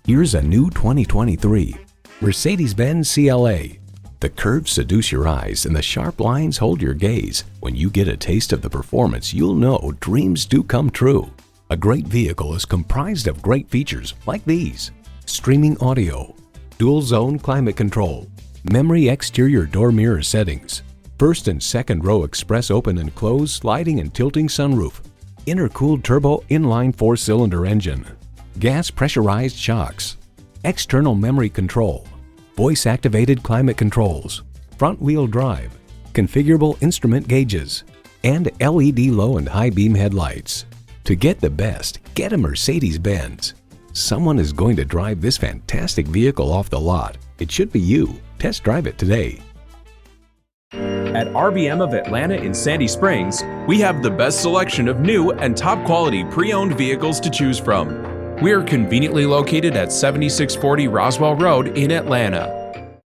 Here's a new 2023 Mercedes-Benz CLA. The curves seduce your eyes and the sharp lines hold your gaze. When you get a taste of the performance, you'll know dreams do come true. A great vehicle is comprised of great features like these: streaming audio, dual zone climate control, memory exterior door mirror settings, first and second row express open and close sliding and tilting sunroof, intercooled turbo inline 4-cylinder engine, gas pressurized shocks, external memory control, voice-activated climate controls, front-wheel drive, configurable instrument gauges, and LED low and high beam headlights. To get the best, get a Mercedes-Benz. Someone is going to drive this fantastic vehicle off the lot. It should be you. Test drive it today. At RBM of Atlanta in Sandy Springs, we have the best selection of new and top-quality pre-owned vehicles to choose from. We are conveniently located at 7640 Roswell Road in Atlanta.